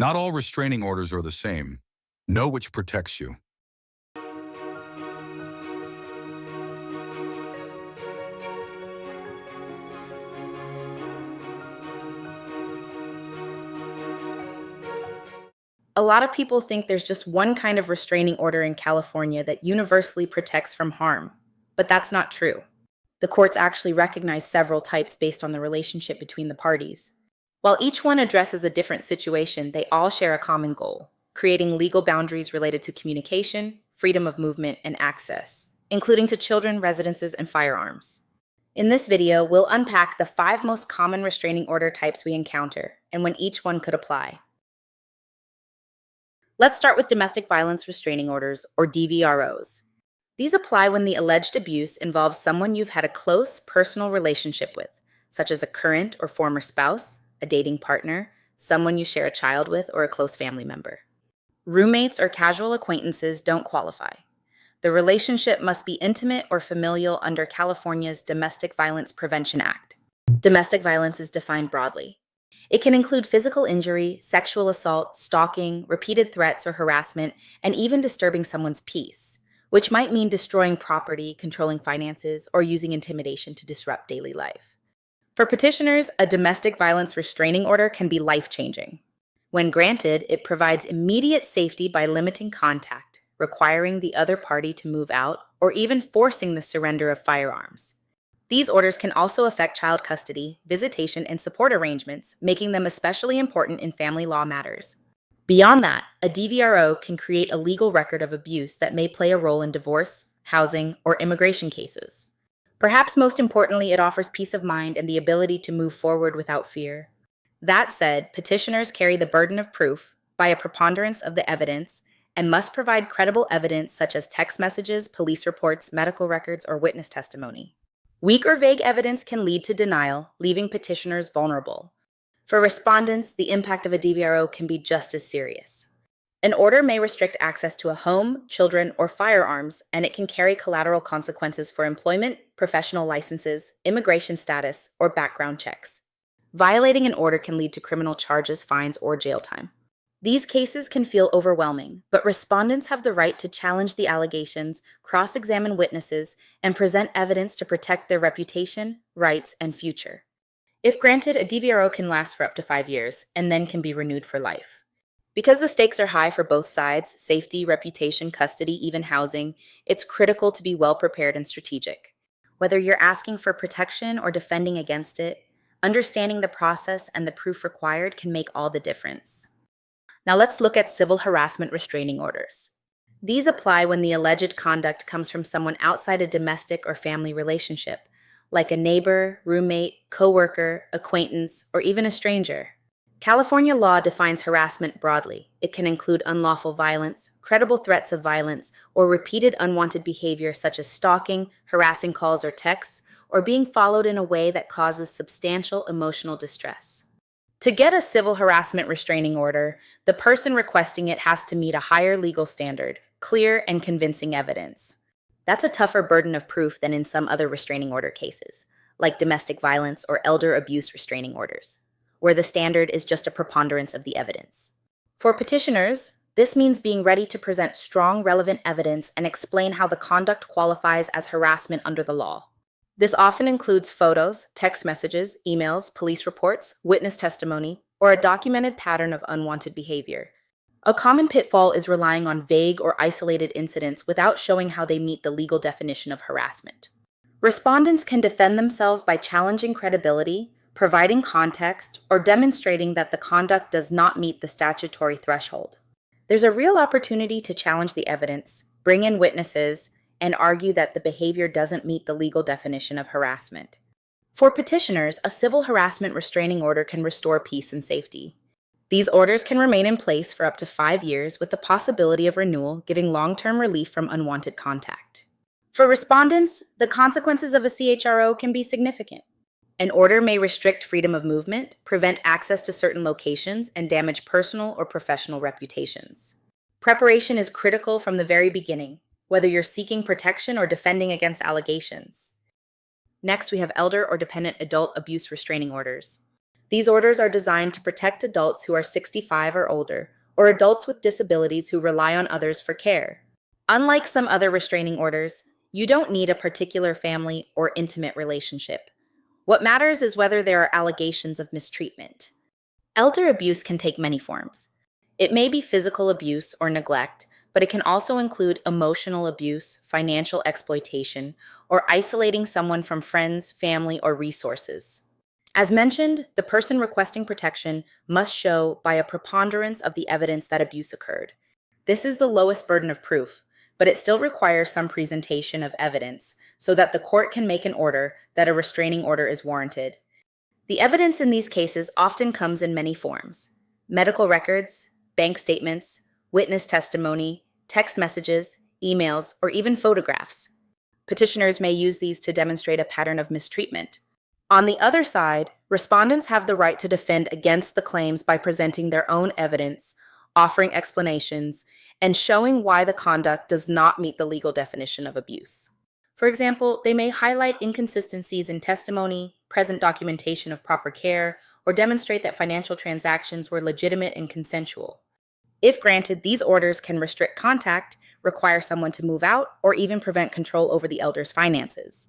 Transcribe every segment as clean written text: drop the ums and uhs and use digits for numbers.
Not all restraining orders are the same. Know which protects you. A lot of people think there's just one kind of restraining order in California that universally protects from harm, but that's not true. The courts actually recognize several types based on the relationship between the parties. While each one addresses a different situation, they all share a common goal: creating legal boundaries related to communication, freedom of movement, and access, including to children, residences, and firearms. In this video, we'll unpack the 5 most common restraining order types we encounter and when each one could apply. Let's start with domestic violence restraining orders, or DVROs. These apply when the alleged abuse involves someone you've had a close personal relationship with, such as a current or former spouse, a dating partner, someone you share a child with, or a close family member. Roommates or casual acquaintances don't qualify. The relationship must be intimate or familial under California's Domestic Violence Prevention Act. Domestic violence is defined broadly. It can include physical injury, sexual assault, stalking, repeated threats or harassment, and even disturbing someone's peace, which might mean destroying property, controlling finances, or using intimidation to disrupt daily life. For petitioners, a domestic violence restraining order can be life-changing. When granted, it provides immediate safety by limiting contact, requiring the other party to move out, or even forcing the surrender of firearms. These orders can also affect child custody, visitation, and support arrangements, making them especially important in family law matters. Beyond that, a DVRO can create a legal record of abuse that may play a role in divorce, housing, or immigration cases. Perhaps most importantly, it offers peace of mind and the ability to move forward without fear. That said, petitioners carry the burden of proof by a preponderance of the evidence and must provide credible evidence such as text messages, police reports, medical records, or witness testimony. Weak or vague evidence can lead to denial, leaving petitioners vulnerable. For respondents, the impact of a DVRO can be just as serious. An order may restrict access to a home, children, or firearms, and it can carry collateral consequences for employment, professional licenses, immigration status, or background checks. Violating an order can lead to criminal charges, fines, or jail time. These cases can feel overwhelming, but respondents have the right to challenge the allegations, cross-examine witnesses, and present evidence to protect their reputation, rights, and future. If granted, a DVRO can last for up to 5 years, and then can be renewed for life. Because the stakes are high for both sides, safety, reputation, custody, even housing, it's critical to be well prepared and strategic. Whether you're asking for protection or defending against it, understanding the process and the proof required can make all the difference. Now let's look at civil harassment restraining orders. These apply when the alleged conduct comes from someone outside a domestic or family relationship, like a neighbor, roommate, coworker, acquaintance, or even a stranger. California law defines harassment broadly. It can include unlawful violence, credible threats of violence, or repeated unwanted behavior such as stalking, harassing calls or texts, or being followed in a way that causes substantial emotional distress. To get a civil harassment restraining order, the person requesting it has to meet a higher legal standard, clear and convincing evidence. That's a tougher burden of proof than in some other restraining order cases, like domestic violence or elder abuse restraining orders, where the standard is just a preponderance of the evidence. For petitioners, this means being ready to present strong, relevant evidence and explain how the conduct qualifies as harassment under the law. This often includes photos, text messages, emails, police reports, witness testimony, or a documented pattern of unwanted behavior. A common pitfall is relying on vague or isolated incidents without showing how they meet the legal definition of harassment. Respondents can defend themselves by challenging credibility, providing context, or demonstrating that the conduct does not meet the statutory threshold. There's a real opportunity to challenge the evidence, bring in witnesses, and argue that the behavior doesn't meet the legal definition of harassment. For petitioners, a civil harassment restraining order can restore peace and safety. These orders can remain in place for up to 5 years with the possibility of renewal, giving long-term relief from unwanted contact. For respondents, the consequences of a CHRO can be significant. An order may restrict freedom of movement, prevent access to certain locations, and damage personal or professional reputations. Preparation is critical from the very beginning, whether you're seeking protection or defending against allegations. Next, we have elder or dependent adult abuse restraining orders. These orders are designed to protect adults who are 65 or older, or adults with disabilities who rely on others for care. Unlike some other restraining orders, you don't need a particular family or intimate relationship. What matters is whether there are allegations of mistreatment. Elder abuse can take many forms. It may be physical abuse or neglect, but it can also include emotional abuse, financial exploitation, or isolating someone from friends, family, or resources. As mentioned, the person requesting protection must show by a preponderance of the evidence that abuse occurred. This is the lowest burden of proof, but it still requires some presentation of evidence so that the court can make an order that a restraining order is warranted. The evidence in these cases often comes in many forms: medical records, bank statements, witness testimony, text messages, emails, or even photographs. Petitioners may use these to demonstrate a pattern of mistreatment. On the other side, respondents have the right to defend against the claims by presenting their own evidence, offering explanations, and showing why the conduct does not meet the legal definition of abuse. For example, they may highlight inconsistencies in testimony, present documentation of proper care, or demonstrate that financial transactions were legitimate and consensual. If granted, these orders can restrict contact, require someone to move out, or even prevent control over the elder's finances.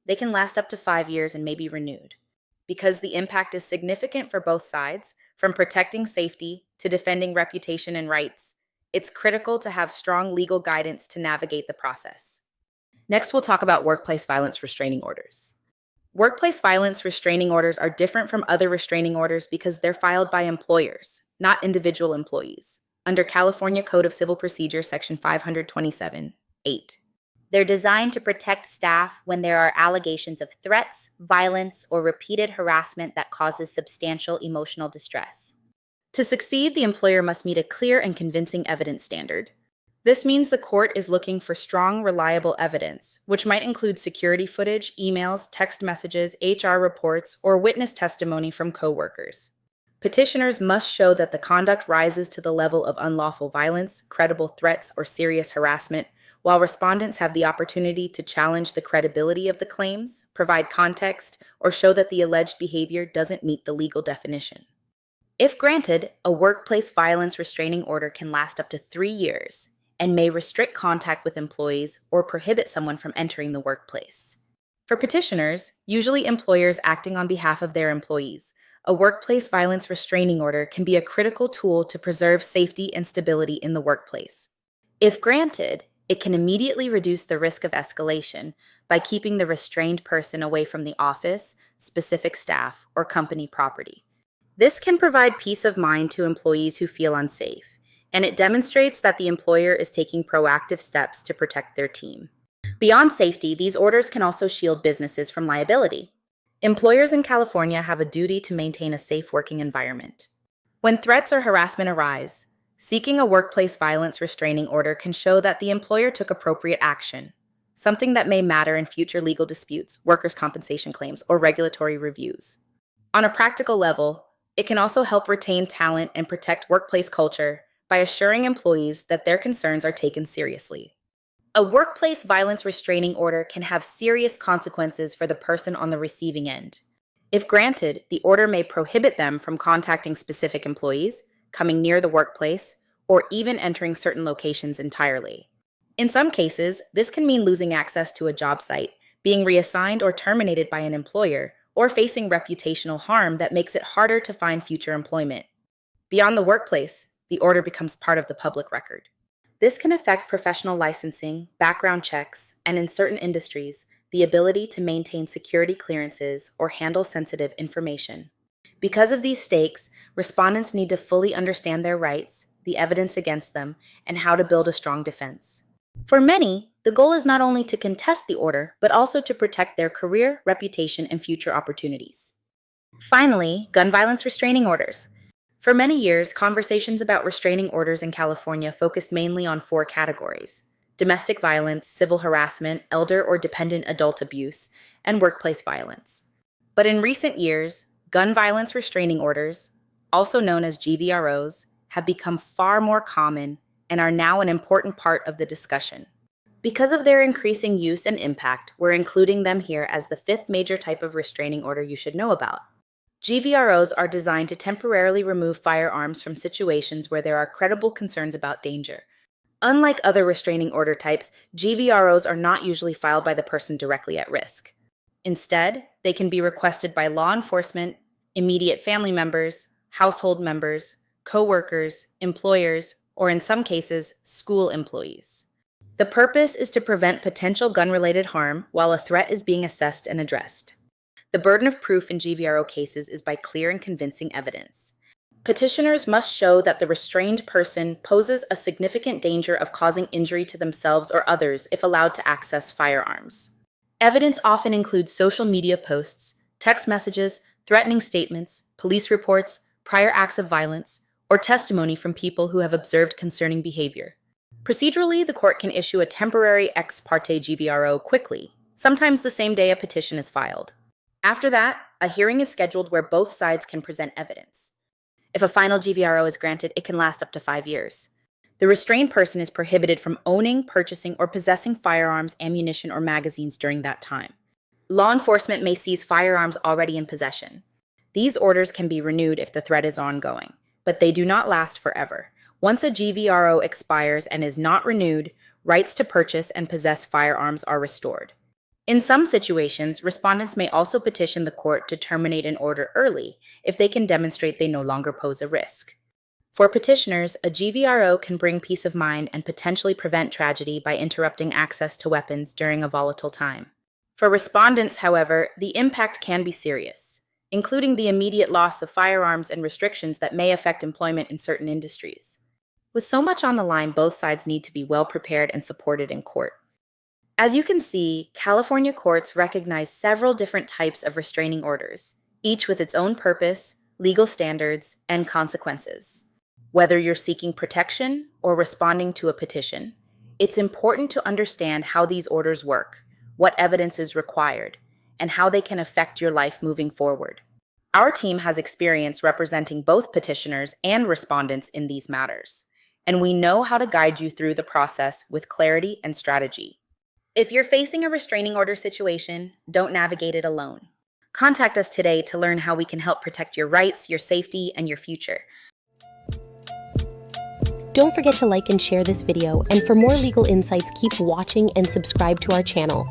They can last up to 5 years and may be renewed. Because the impact is significant for both sides, from protecting safety to defending reputation and rights, it's critical to have strong legal guidance to navigate the process. Next, we'll talk about workplace violence restraining orders. Workplace violence restraining orders are different from other restraining orders because they're filed by employers, not individual employees, under California Code of Civil Procedure, Section 527(8). They're designed to protect staff when there are allegations of threats, violence, or repeated harassment that causes substantial emotional distress. To succeed, the employer must meet a clear and convincing evidence standard. This means the court is looking for strong, reliable evidence, which might include security footage, emails, text messages, HR reports, or witness testimony from coworkers. Petitioners must show that the conduct rises to the level of unlawful violence, credible threats, or serious harassment, while respondents have the opportunity to challenge the credibility of the claims, provide context, or show that the alleged behavior doesn't meet the legal definition. If granted, a workplace violence restraining order can last up to 3 years and may restrict contact with employees or prohibit someone from entering the workplace. For petitioners, usually employers acting on behalf of their employees, a workplace violence restraining order can be a critical tool to preserve safety and stability in the workplace. If granted, it can immediately reduce the risk of escalation by keeping the restrained person away from the office, specific staff, or company property. This can provide peace of mind to employees who feel unsafe, and it demonstrates that the employer is taking proactive steps to protect their team. Beyond safety, these orders can also shield businesses from liability. Employers in California have a duty to maintain a safe working environment. When threats or harassment arise, seeking a workplace violence restraining order can show that the employer took appropriate action, something that may matter in future legal disputes, workers' compensation claims, or regulatory reviews. On a practical level, it can also help retain talent and protect workplace culture by assuring employees that their concerns are taken seriously. A workplace violence restraining order can have serious consequences for the person on the receiving end. If granted, the order may prohibit them from contacting specific employees, coming near the workplace, or even entering certain locations entirely. In some cases, this can mean losing access to a job site, being reassigned or terminated by an employer, or facing reputational harm that makes it harder to find future employment. Beyond the workplace, the order becomes part of the public record. This can affect professional licensing, background checks, and in certain industries, the ability to maintain security clearances or handle sensitive information. Because of these stakes, respondents need to fully understand their rights, the evidence against them, and how to build a strong defense. For many, the goal is not only to contest the order, but also to protect their career, reputation, and future opportunities. Finally, gun violence restraining orders. For many years, conversations about restraining orders in California focused mainly on 4 categories: domestic violence, civil harassment, elder or dependent adult abuse, and workplace violence. But in recent years, gun violence restraining orders, also known as GVROs, have become far more common and are now an important part of the discussion. Because of their increasing use and impact, we're including them here as the 5th major type of restraining order you should know about. GVROs are designed to temporarily remove firearms from situations where there are credible concerns about danger. Unlike other restraining order types, GVROs are not usually filed by the person directly at risk. Instead, they can be requested by law enforcement, immediate family members, household members, co-workers, employers, or in some cases, school employees. The purpose is to prevent potential gun-related harm while a threat is being assessed and addressed. The burden of proof in GVRO cases is by clear and convincing evidence. Petitioners must show that the restrained person poses a significant danger of causing injury to themselves or others if allowed to access firearms. Evidence often includes social media posts, text messages, threatening statements, police reports, prior acts of violence, or testimony from people who have observed concerning behavior. Procedurally, the court can issue a temporary ex parte GVRO quickly, sometimes the same day a petition is filed. After that, a hearing is scheduled where both sides can present evidence. If a final GVRO is granted, it can last up to 5 years. The restrained person is prohibited from owning, purchasing, or possessing firearms, ammunition, or magazines during that time. Law enforcement may seize firearms already in possession. These orders can be renewed if the threat is ongoing, but they do not last forever. Once a GVRO expires and is not renewed, rights to purchase and possess firearms are restored. In some situations, respondents may also petition the court to terminate an order early if they can demonstrate they no longer pose a risk. For petitioners, a GVRO can bring peace of mind and potentially prevent tragedy by interrupting access to weapons during a volatile time. For respondents, however, the impact can be serious, including the immediate loss of firearms and restrictions that may affect employment in certain industries. With so much on the line, both sides need to be well prepared and supported in court. As you can see, California courts recognize several different types of restraining orders, each with its own purpose, legal standards, and consequences. Whether you're seeking protection or responding to a petition, it's important to understand how these orders work, what evidence is required, and how they can affect your life moving forward. Our team has experience representing both petitioners and respondents in these matters, and we know how to guide you through the process with clarity and strategy. If you're facing a restraining order situation, don't navigate it alone. Contact us today to learn how we can help protect your rights, your safety, and your future. Don't forget to like and share this video, and for more legal insights, keep watching and subscribe to our channel.